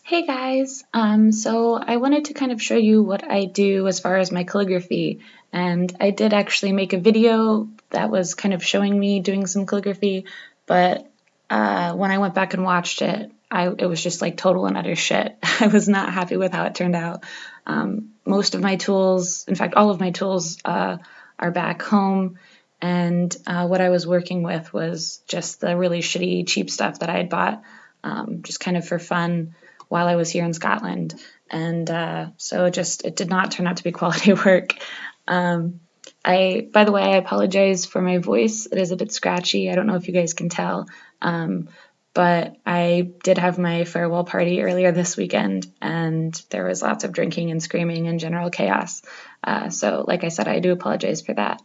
Hey guys, so I wanted to kind of show you what I do as far as my calligraphy, and I did actually make a video that was kind of showing me doing some calligraphy, but when I went back and watched it, it was just like total and utter shit. I was not happy with how it turned out. Most of my tools, in fact, all of my tools are back home, and what I was working with was just the really shitty, cheap stuff that I had bought, just kind of for fun while I was here in Scotland. And so it did not turn out to be quality work. By the way, I apologize for my voice. It is a bit scratchy. I don't know if you guys can tell. But I did have my farewell party earlier this weekend, and there was lots of drinking and screaming and general chaos. So like I said, I do apologize for that.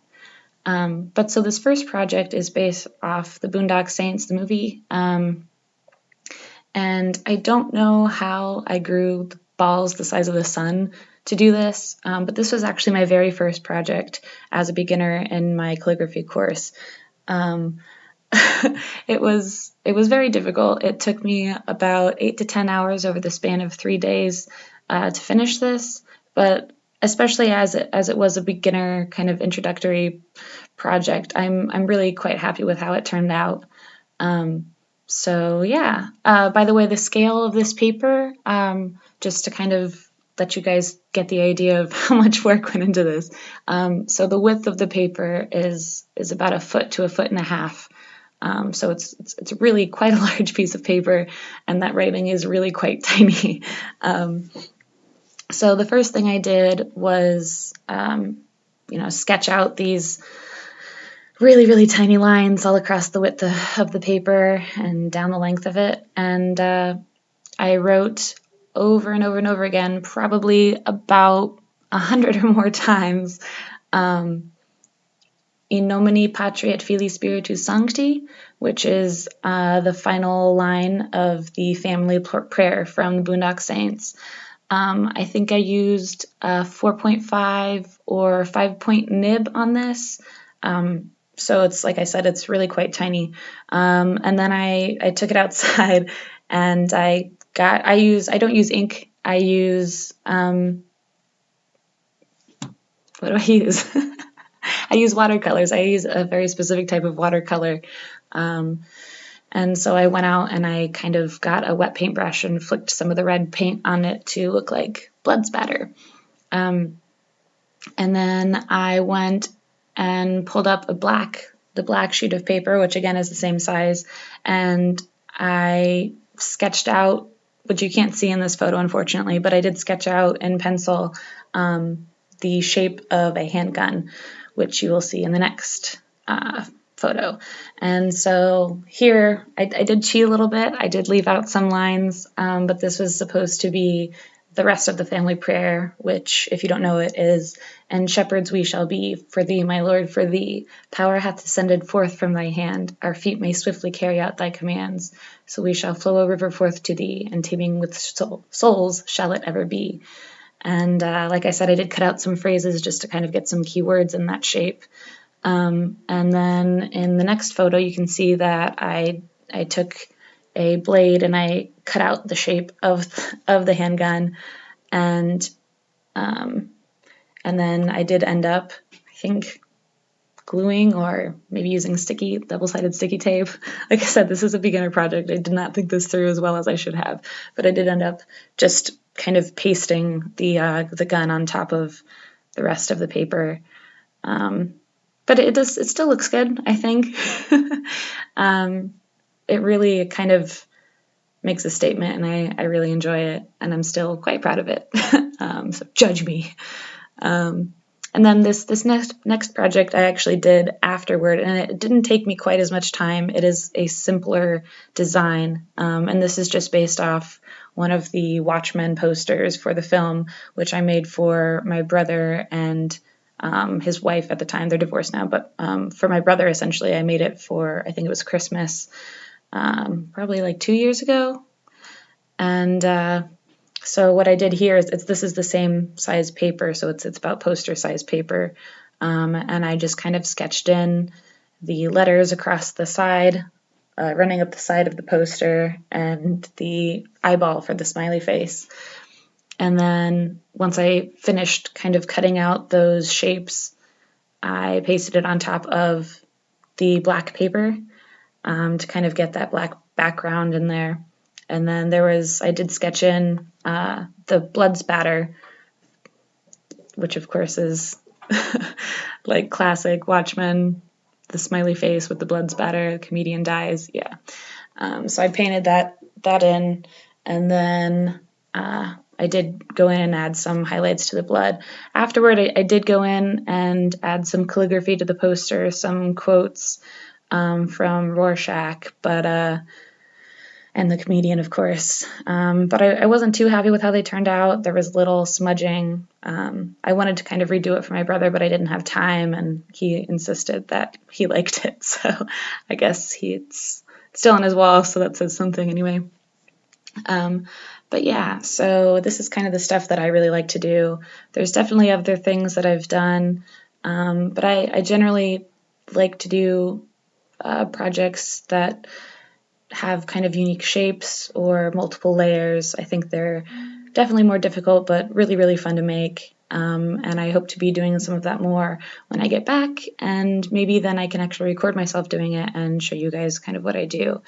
But so this first project is based off the Boondock Saints, the movie. And I don't know how I grew the balls the size of the sun to do this, but this was actually my very first project as a beginner in my calligraphy course. Um, it was very difficult. It took me about 8 to 10 hours over the span of 3 days to finish this, but especially as it was a beginner kind of introductory project, I'm really quite happy with how it turned out. So yeah, by the way, the scale of this paper, just to kind of let you guys get the idea of how much work went into this. So the width of the paper is about a foot to a foot and a half. So it's really quite a large piece of paper, and that writing is really quite tiny. So the first thing I did was, sketch out these really, really tiny lines all across the width of the paper and down the length of it. And I wrote over and over and over again, probably about 100 or more times, In nomine Patri et Filii Spiritus Sancti, which is the final line of the family prayer from the Boondock Saints. I think I used a 4.5 or 5-point nib on this. So it's, like I said, it's really quite tiny. And then I took it outside and I don't use ink. I use, what do I use? I use watercolors. I use a very specific type of watercolor. And so I went out and I kind of got a wet paintbrush and flicked some of the red paint on it to look like blood spatter. And then I went and pulled up the black sheet of paper, which again is the same size, and I sketched out, which you can't see in this photo unfortunately, but I did sketch out in pencil the shape of a handgun, which you will see in the next photo. And so here I did cheat a little bit. I did leave out some lines, but this was supposed to be the rest of the family prayer, which, if you don't know it, is, "And shepherds we shall be, for thee, my Lord, for thee. Power hath descended forth from thy hand. Our feet may swiftly carry out thy commands. So we shall flow a river forth to thee, and teeming with souls shall it ever be." And like I said, I did cut out some phrases just to kind of get some keywords in that shape. And then in the next photo, you can see that I took a blade and I cut out the shape of the handgun, and then I did end up, I think, gluing or maybe using double-sided sticky tape. Like I said, this is a beginner project. I did not think this through as well as I should have, but I did end up just kind of pasting the gun on top of the rest of the paper. But it still looks good, I think. It really kind of makes a statement, and I really enjoy it, and I'm still quite proud of it. So judge me. And then this next project I actually did afterward, and it didn't take me quite as much time. It is a simpler design, and this is just based off one of the Watchmen posters for the film, which I made for my brother and his wife at the time. They're divorced now, but for my brother, essentially, I made it for, I think it was Christmas, probably like 2 years ago. And so what I did here is this is the same size paper, so it's about poster size paper, and I just kind of sketched in the letters across the side running up the side of the poster and the eyeball for the smiley face. And then once I finished kind of cutting out those shapes, I pasted it on top of the black paper to kind of get that black background in there. And then I did sketch in the blood spatter, which of course is like classic Watchmen, the smiley face with the blood spatter, the comedian dies, yeah. So I painted that in, and then I did go in and add some highlights to the blood. Afterward, I did go in and add some calligraphy to the poster, some quotes from Rorschach, and the comedian, of course. But I wasn't too happy with how they turned out. There was little smudging. I wanted to kind of redo it for my brother, but I didn't have time, and he insisted that he liked it. So I guess it's still on his wall, so that says something anyway. But yeah, so this is kind of the stuff that I really like to do. There's definitely other things that I've done, but I generally like to do projects that have kind of unique shapes or multiple layers. I think they're definitely more difficult, but really, really fun to make. And I hope to be doing some of that more when I get back, and maybe then I can actually record myself doing it and show you guys kind of what I do.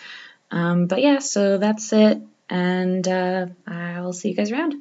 But yeah, so that's it, and I'll see you guys around.